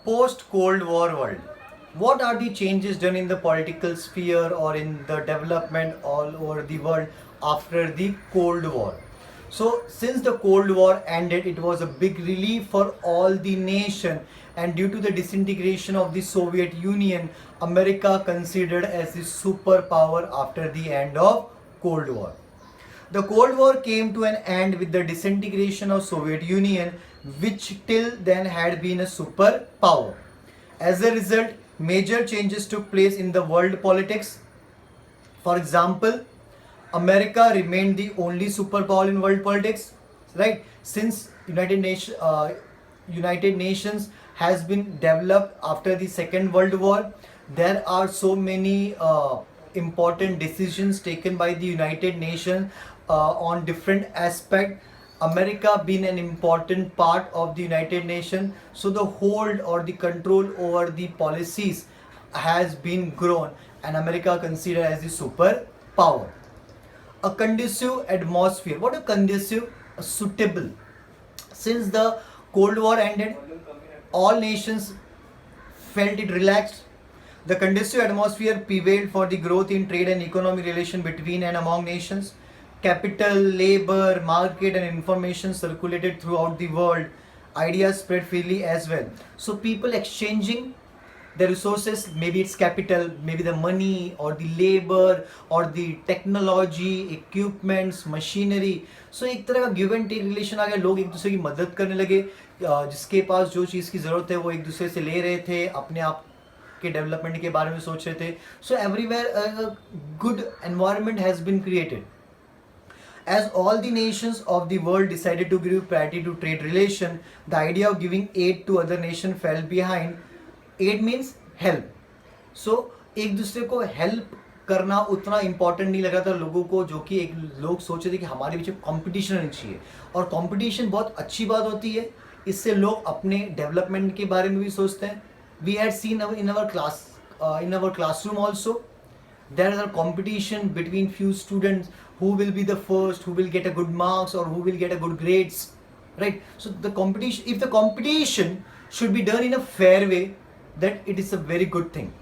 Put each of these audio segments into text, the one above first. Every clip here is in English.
Post-Cold War world. What are the changes done in the political sphere or in the development all over the world after the Cold War? So, since the Cold War ended, it was a big relief for all the nation, and due to the disintegration of the Soviet Union, America considered as the superpower after the end of Cold War. The Cold War came to an end with the disintegration of Soviet Union, which till then had been a superpower. As a result, major changes took place in the world politics. For example, America remained the only superpower in world politics, right? Since United Nations has been developed after the Second World War, there are so many important decisions taken by the United Nations on different aspects. America being an important part of the United Nations, so the hold or the control over the policies has been grown, and America considered as the superpower. A conducive atmosphere. What a conducive, a suitable. Since the Cold War ended, all nations felt it relaxed. The conducive atmosphere prevailed for the growth in trade and economic relation between and among nations. Capital, labor, market, and information circulated throughout the world. Ideas spread freely as well. So people exchanging the resources, maybe it's capital, maybe the money or the labor or the technology, equipments, machinery. So एक तरह का give and take relation आ गया, लोग एक दूसरे की मदद करने लगे, जिसके पास जो चीज़ की ज़रूरत है वो एक दूसरे से ले रहे थे, अपने आप के डेवलपमेंट के बारे में सोच रहे थे. So everywhere good environment has been created. As all the nations of the world decided to give priority to trade relation, the idea of giving aid to other nation fell behind. Aid means help. So एक दूसरे को help करना उतना important नहीं लगा था लोगों को, जो कि एक लोग सोच रहे थे कि हमारे पीछे कंपटीशन होनी चाहिए. और कंपटीशन बहुत अच्छी बात होती है, इससे लोग अपने डेवलपमेंट के बारे में भी सोचते हैं. We had seen in our classroom also, there is a competition between few students who will be the first, who will get a good marks or who will get a good grades, right? So the competition, if the competition should be done in a fair way, that it is a very good thing.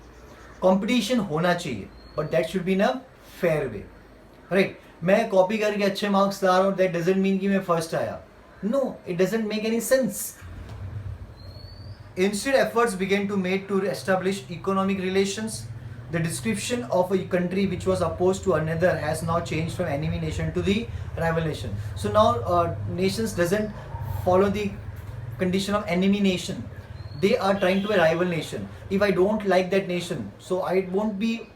Competition होना चाहिए, but that should be in a fair way, right? मैं copy करके अच्छे marks ला रहा हूँ, that doesn't mean कि मैं first आया. No, it doesn't make any sense. Instead, efforts began to made to establish economic relations. The description of a country which was opposed to another has now changed from enemy nation to the rival nation. So now nations doesn't follow the condition of enemy nation. They are trying to a rival nation. If I don't like that nation, so I won't be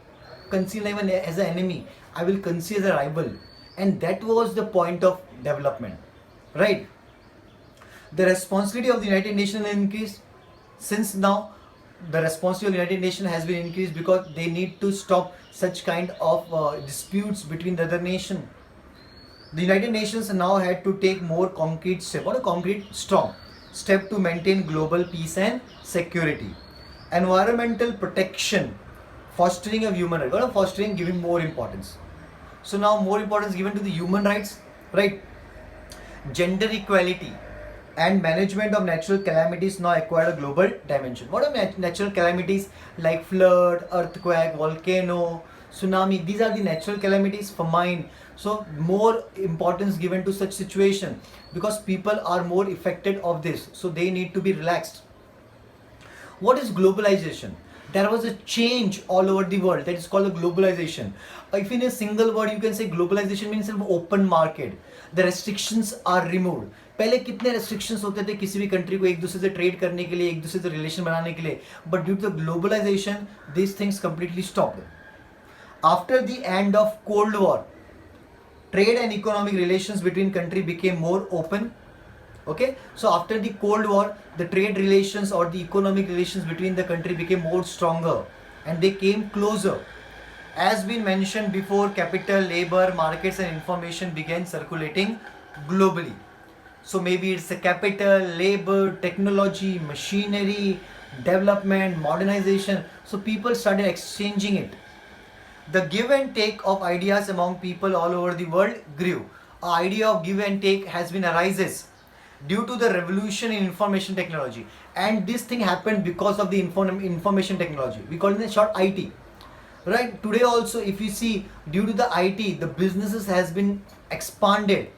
considered as an enemy. I will consider as a rival. And that was the point of development, right? The responsibility of the United Nations increased. Since now the responsibility of the United Nations has been increased because they need to stop such kind of disputes between the other nation. The United Nations now had to take more concrete step, or a concrete strong step to maintain global peace and security. Environmental protection, fostering of human rights, or fostering, giving more importance. So now more importance given to the human rights, right? Gender equality and management of natural calamities now acquired a global dimension. What are natural calamities? Like flood, earthquake, volcano, tsunami. These are the natural calamities for mine. So more importance given to such situation because people are more affected of this. So they need to be relaxed. What is globalization? There was a change all over the world that is called a globalization. If in a single word you can say globalization means an open market. The restrictions are removed. पहले कितने restrictions होते थे किसी भी country को एक दूसरे से trade करने के लिए, एक दूसरे से relation बनाने के लिए, but due to the globalization these things completely stopped. After the end of Cold War, trade and economic relations between country became more open. Okay, so after the Cold War, the trade relations or the economic relations between the country became more stronger and they came closer. As been mentioned before, capital, labor, markets and information began circulating globally. So maybe it's a capital, labor, technology, machinery, development, modernization. So people started exchanging it. The give and take of ideas among people all over the world grew. An idea of give and take has been arises. due to the revolution in information technology. And this thing happened because of the information technology. We call it in short IT. Right? Today also, if you see, due to the IT, the businesses has been expanded.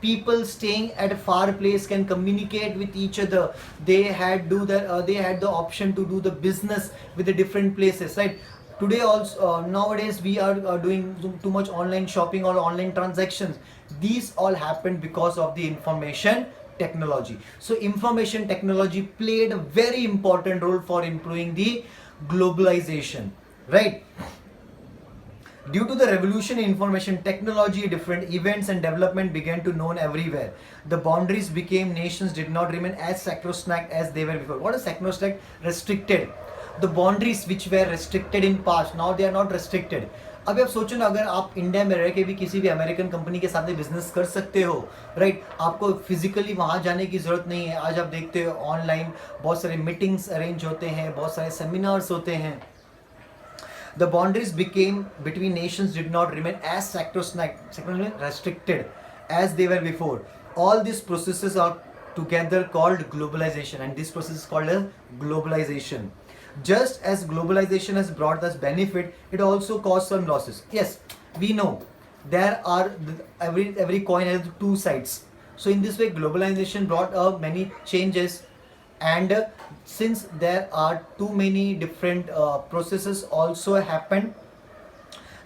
People staying at a far place can communicate with each other. They had the option to do the business with the different places, right? Today also, nowadays we are doing too much online shopping or online transactions. These all happened because of the information technology. So information technology played a very important role for improving the globalization, right? Due to the revolution in information technology, different events and development began to known everywhere. The boundaries became nations did not remain as sacrosanct as they were before. What is sacrosanct? Restricted. The boundaries which were restricted in past, now they are not restricted. अभी आप सोचो ना, अगर आप India में रह के भी किसी भी अमेरिकन कंपनी के साथ बिजनेस कर सकते हो, राइट? आपको फिजिकली वहाँ जाने की जरूरत नहीं है. आज आप देखते हो ऑनलाइन बहुत सारे मीटिंग्स अरेंज होते हैं, बहुत सारे सेमिनार्स होते हैं. The boundaries between nations did not remain as sacrosanct, restricted as they were before. All these processes are together called globalization, and this process is called as globalization. Just as globalization has brought us benefit, it also caused some losses. Yes, we know there are every coin has two sides. So in this way, globalization brought many changes. And since there are too many different processes also happened,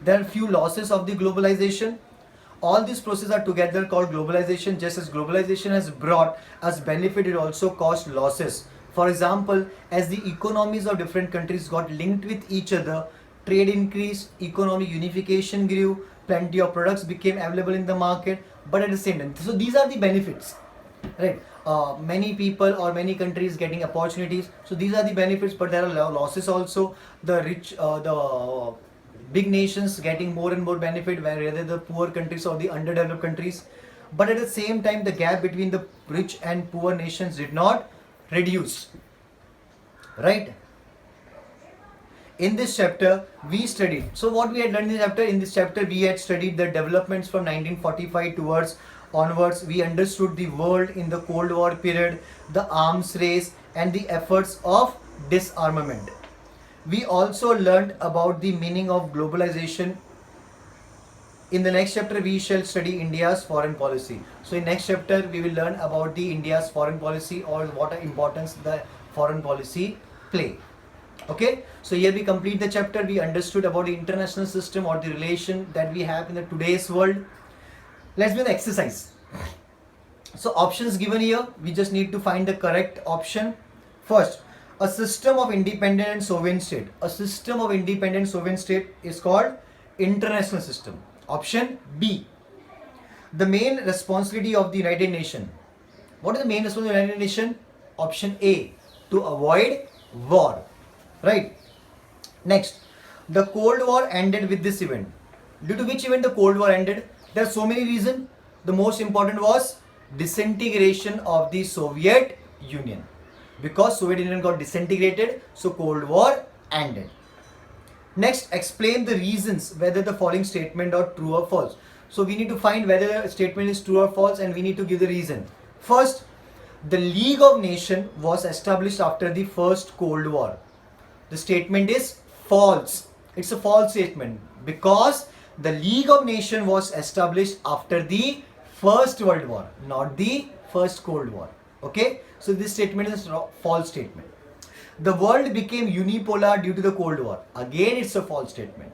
there are few losses of the globalization. All these processes are together called globalization. Just as globalization has brought us benefit, it also caused losses. For example, as the economies of different countries got linked with each other, trade increased, economic unification grew, plenty of products became available in the market. But at the same time, so these are the benefits, right? Many people or many countries getting opportunities, so these are the benefits. But there are losses also. The rich, the big nations getting more and more benefit, whereas the poor countries or the underdeveloped countries. But at the same time, the gap between the rich and poor nations did not reduce, right? In this chapter we studied, so what we had learned in this chapter we had studied the developments from 1945 towards onwards. We understood the world in the Cold War period, the arms race and the efforts of disarmament. We also learned about the meaning of globalization. In the next chapter we shall study India's foreign policy. So in next chapter we will learn about the India's foreign policy, or what importance the foreign policy play. Okay, so here we complete the chapter. We understood about the international system or the relation that we have in the today's world. Let's do the exercise. So options given here, we just need to find the correct option. First, a system of independent and sovereign state. A system of independent sovereign state is called international system. Option B. The main responsibility of the United Nations. What is the main responsibility of the United Nations? Option A. To avoid war. Right. Next, the Cold War ended with this event. Due to which event the Cold War ended? There are so many reasons. The most important was disintegration of the Soviet Union. Because Soviet Union got disintegrated, so Cold War ended. Next, explain the reasons whether the following statement are true or false. So we need to find whether the statement is true or false, and we need to give the reason. First, the League of Nations was established after the first Cold War. The statement is false. It's a false statement because the League of Nations was established after the First World War, not the First Cold War. Okay, so this statement is a false statement. The world became unipolar due to the Cold War. Again, it's a false statement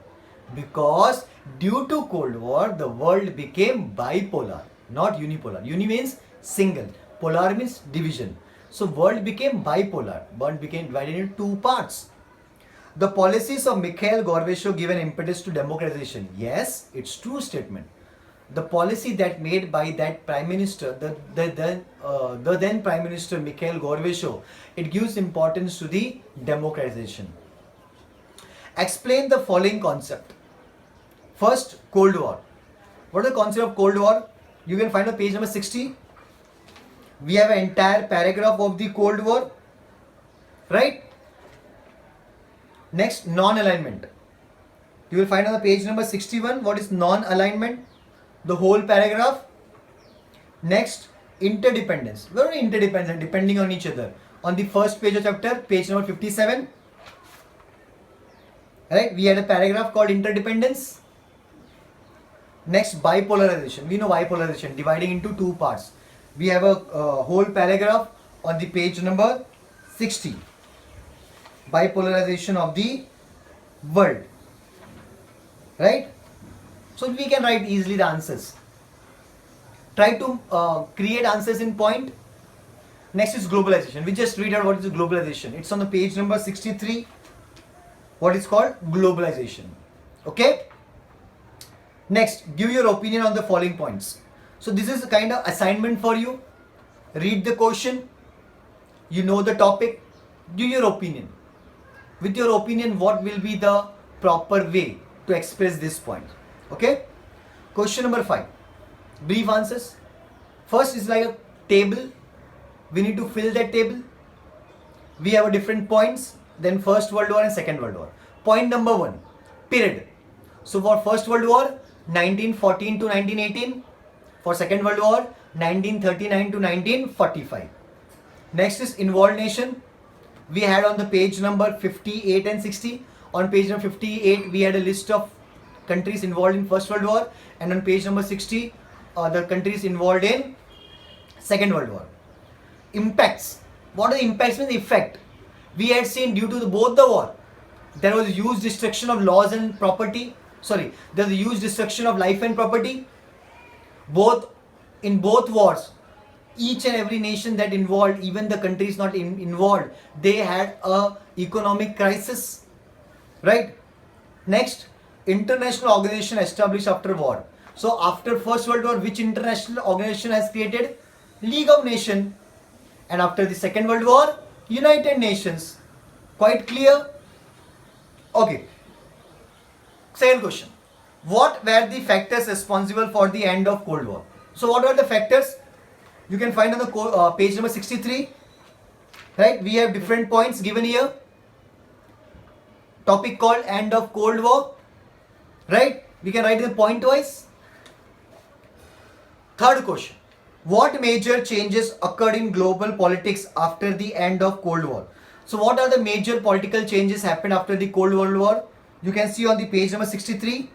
because due to Cold War, the world became bipolar, not unipolar. Uni means single, polar means division. So world became bipolar, world became divided into two parts. The policies of Mikhail Gorbachev give an impetus to democratization. Yes, it's true statement. The policy that made by that Prime Minister, the then Prime Minister Mikhail Gorbachev, it gives importance to the democratization. Explain the following concept. First, Cold War. What is the concept of Cold War? You can find on page number 60. We have an entire paragraph of the Cold War, right? Next, non-alignment. You will find on the page number 61 what is non-alignment, the whole paragraph. Next, interdependence. Very interdependent, depending on each other. On the first page of chapter, page number 57, right, we had a paragraph called interdependence. Next, bipolarization. We know bipolarization, dividing into two parts. We have a whole paragraph on the page number 60. Bipolarization of the world. Right? So we can write easily the answers. Try to create answers in point. Next is globalization. We just read out what is globalization. It's on the page number 63. What is called globalization. Okay? Next, give your opinion on the following points. So this is a kind of assignment for you. Read the question. You know the topic. Give your opinion. With your opinion, what will be the proper way to express this point? Okay? Question number 5. Brief answers. First is like a table. We need to fill that table. We have a different points. Then First World War and Second World War. Point number 1. Period. So for First World War, 1914 to 1918. For Second World War, 1939 to 1945. Next is involved nation. We had on the page number 58 and 60. On page number 58, we had a list of countries involved in First World War. And on page number 60, the countries involved in Second World War. Impacts. What are the impacts? Means the effect. We had seen due to both the war, there was a huge destruction of laws and property. There was a huge destruction of life and property. In both wars, each and every nation that involved, even the countries not involved, they had a economic crisis. Right? Next, international organization established after war. So after First World War, which international organization has created? League of Nations. And after the Second World War, United Nations. Quite clear? Okay. Second question. What were the factors responsible for the end of Cold War? So what were the factors? You can find on the page number 63. Right? We have different points given here. Topic called end of Cold War. Right? We can write the point wise. Third question. What major changes occurred in global politics after the end of Cold War? So what are the major political changes happened after the Cold World War? You can see on the page number 63.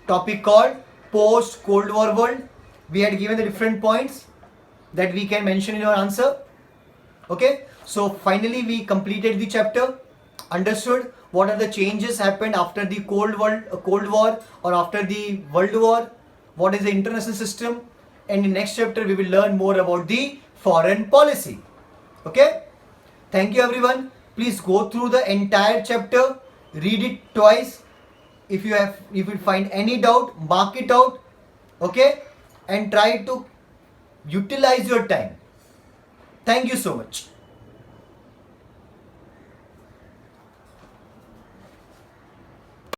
Topic called post Cold War world. We had given the different points that we can mention in your answer. Okay. So finally we completed the chapter. Understood what are the changes happened after the Cold War or after the World War. What is the international system? And in next chapter we will learn more about the foreign policy. Okay. Thank you everyone. Please go through the entire chapter. Read it twice. If you find any doubt, mark it out. Okay. And try to utilize your time. Thank you so much.